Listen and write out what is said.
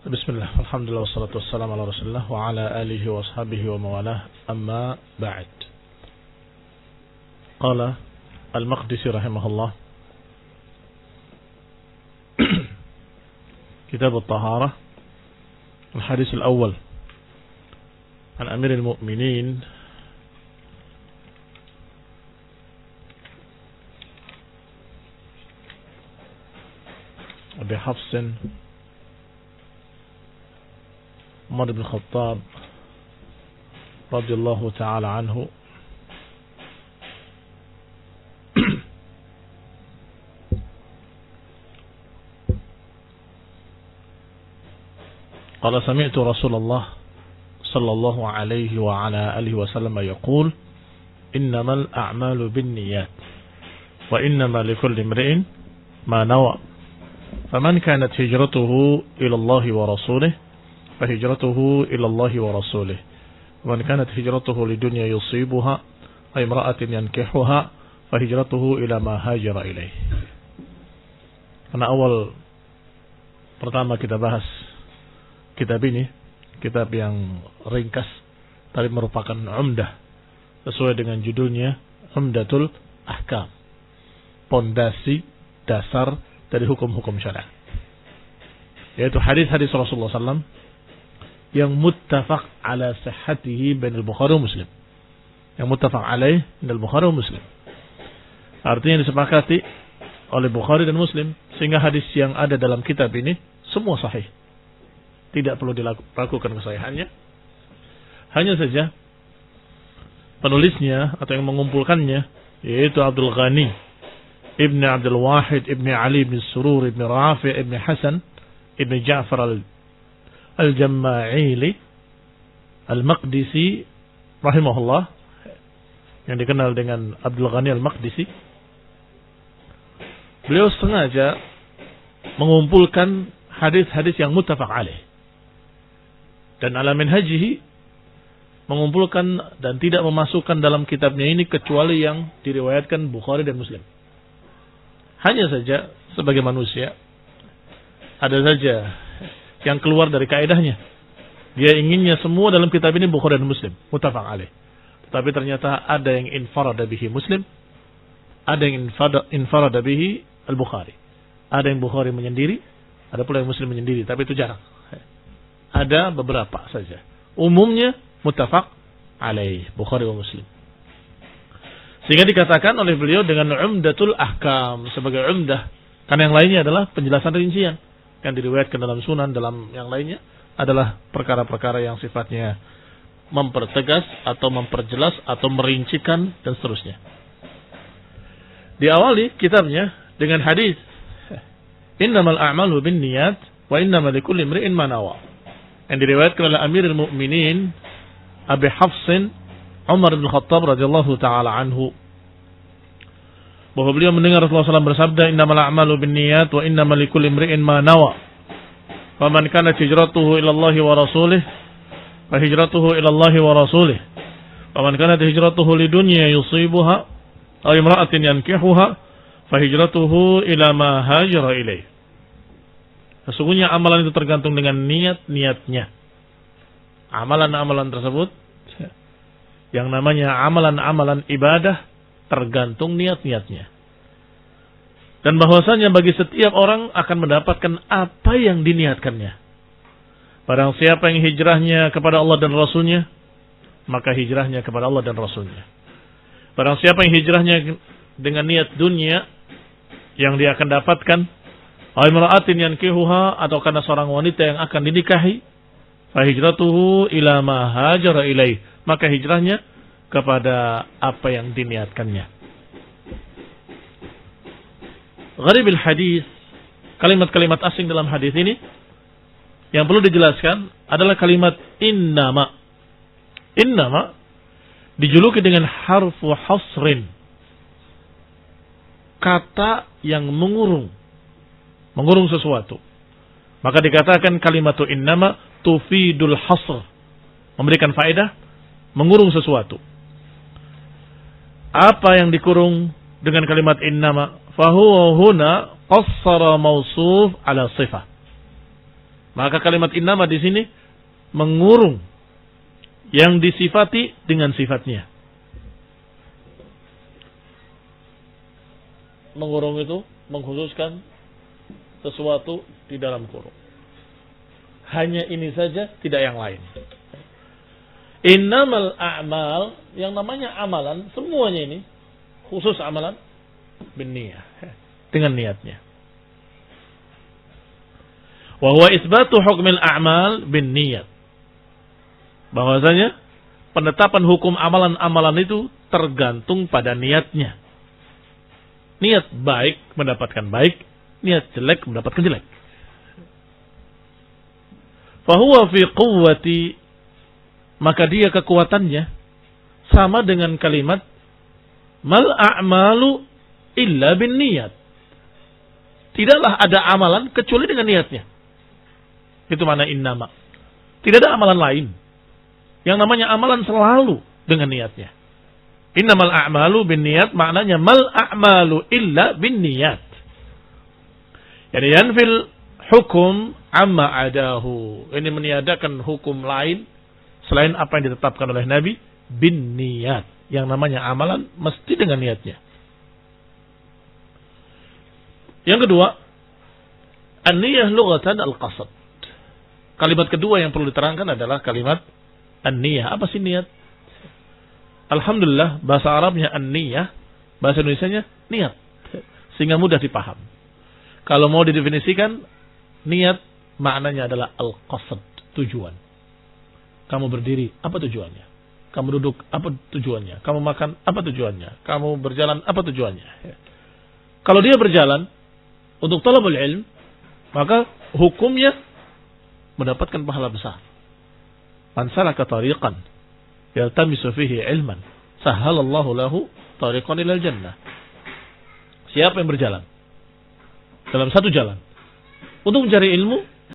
Bismillah, alhamdulillah, wassalatu wassalamu ala rasulillah wa ala alihi wa ashabihi wa mawalah, amma ba'd. Qala al-Maqdisi rahimahullah, kitab al-Taharah, al-hadis al-awwal an Amir al-Mu'minin Abi Hafsin Umar bin Khattab radhiyallahu ta'ala anhu qala sami'tu Rasulullah sallallahu alaihi wa ala alihi wa sallam yaqul innamal a'malu binniyat wa innama likulli imri'in ma nawa faman kanat hijratuhu ila Allah wa rasulih فهجرته إلى الله ورسوله ومن كانت هجرته لدنيا يصيبها أي امرأة ينكحها فهجرته إلى ما هاجر إليه. Karena awal pertama kita bahas kitab ini, kitab yang ringkas, tapi merupakan umdah sesuai dengan judulnya Umdatul Ahkam, pondasi dasar dari hukum-hukum syariat, yaitu hadis-hadis Rasulullah SAW yang muttafaq ala sihhatihi bain al-Bukhari wa Muslim. Yang muttafaq alaih bain al-Bukhari wa Muslim. Artinya disepakati oleh Bukhari dan Muslim, sehingga hadis yang ada dalam kitab ini semua sahih. Tidak perlu dilakukan kesahihannya. Hanya saja penulisnya atau yang mengumpulkannya yaitu Abdul Ghani Ibn Abdul Wahid Ibn Ali Ibn Surur Ibn Rafi' Ibn Hasan Ibn Ja'far Al-Jamma'ili Al-Maqdisi rahimahullah, yang dikenal dengan Abdul Ghani Al-Maqdisi. Beliau sengaja mengumpulkan hadis-hadis yang muttafaq alaih, dan ala minhajihi mengumpulkan dan tidak memasukkan dalam kitabnya ini kecuali yang diriwayatkan Bukhari dan Muslim. Hanya saja sebagai manusia ada saja yang keluar dari kaidahnya. Dia inginnya semua dalam kitab ini Bukhari dan Muslim, muttafaq alaih. Tapi ternyata ada yang infarada bihi Muslim, ada yang infarada bihi Al-Bukhari. Ada yang Bukhari menyendiri, ada pula yang Muslim menyendiri, tapi itu jarang. Ada beberapa saja. Umumnya muttafaq alaih, Bukhari dan Muslim. Sehingga dikatakan oleh beliau dengan Umdatul Ahkam, sebagai umdah, karena yang lainnya adalah penjelasan rincian. Yang diriwayatkan dalam sunan, dalam yang lainnya adalah perkara-perkara yang sifatnya mempertegas atau memperjelas atau merincikan dan seterusnya. Diawali kitabnya dengan hadis innamal a'malu binniyat wa innamal likulli imri'in ma nawa, yang diriwayatkan oleh Amirul Mu'minin Abi Hafsin Umar bin Khattab radhiyallahu taala anhu, bahwa beliau mendengar Rasulullah SAW bersabda innamal a'malu binniyat wa innamal likulli imri'in ma nawa faman kanat hijratuhu ila Allah wa rasulih fa hijratuhu ila Allah wa rasulih faman kanat hijratuhu lidunya yusibuha aw imra'atin yankihuha fa hijratuhu ila ma hajara ilaih. Sesungguhnya amalan itu tergantung dengan niat-niatnya. Amalan-amalan tersebut yang namanya amalan-amalan ibadah tergantung niat-niatnya. Dan bahwasanya bagi setiap orang akan mendapatkan apa yang diniatkannya. Barang siapa yang hijrahnya kepada Allah dan Rasulnya, maka hijrahnya kepada Allah dan Rasulnya. Barang siapa yang hijrahnya dengan niat dunia, yang dia akan dapatkan, imra'atin yankihuha, atau karena seorang wanita yang akan dinikahi, fa hijratuhu ila ma hajara ilaih, maka hijrahnya kepada apa yang diniatkannya. Gharibil hadis, kalimat-kalimat asing dalam hadis ini yang perlu dijelaskan adalah kalimat innama. Innama dijuluki dengan harfu hasrin, kata yang mengurung sesuatu. Maka dikatakan kalimatu innama tufidul hasr, memberikan faedah mengurung sesuatu. Apa yang dikurung dengan kalimat innama? Fahuwa huna qassara mausuf ala sifah. Maka kalimat innama di sini mengurung yang disifati dengan sifatnya. Mengurung itu mengkhususkan sesuatu di dalam kurung. Hanya ini saja, tidak yang lain. Innamal a'mal, yang namanya amalan, semuanya ini, khusus amalan, binniyah, dengan niatnya. Wa huwa isbatu hukmil a'mal binniyat. Bahwasanya penetapan hukum amalan-amalan itu tergantung pada niatnya. Niat baik mendapatkan baik, niat jelek mendapatkan jelek. Fahuwa fi quwwati, maka dia kekuatannya sama dengan kalimat mal a'malu illa bin niyat. Tidaklah ada amalan kecuali dengan niatnya. Itu mana innama. Tidak ada amalan lain. Yang namanya amalan selalu dengan niatnya. Innamal a'malu bin niyat, maknanya mal a'malu illa bin niyat. Yani yanfil hukum amma adahu. Ini meniadakan hukum lain selain apa yang ditetapkan oleh Nabi bin niyat. Yang namanya amalan mesti dengan niatnya. Yang kedua, an-niyah lughatan al-qasad. Kalimat kedua yang perlu diterangkan adalah kalimat an-niyah. Apa sih niat? Alhamdulillah bahasa Arabnya an-niyah, bahasa Indonesianya niat. Sehingga mudah dipaham. Kalau mau didefinisikan, niat maknanya adalah al-qasad, tujuan. Kamu berdiri, apa tujuannya? Kamu duduk, apa tujuannya? Kamu makan, apa tujuannya? Kamu berjalan, apa tujuannya? Kalau dia berjalan untuk talabul ilm, maka hukumnya mendapatkan pahala besar. Man salaka tariqan yaltamisu fihi ilman, sahhalallahu lahu tariqan ilal jannah. Siapa yang berjalan dalam satu jalan untuk mencari ilmu,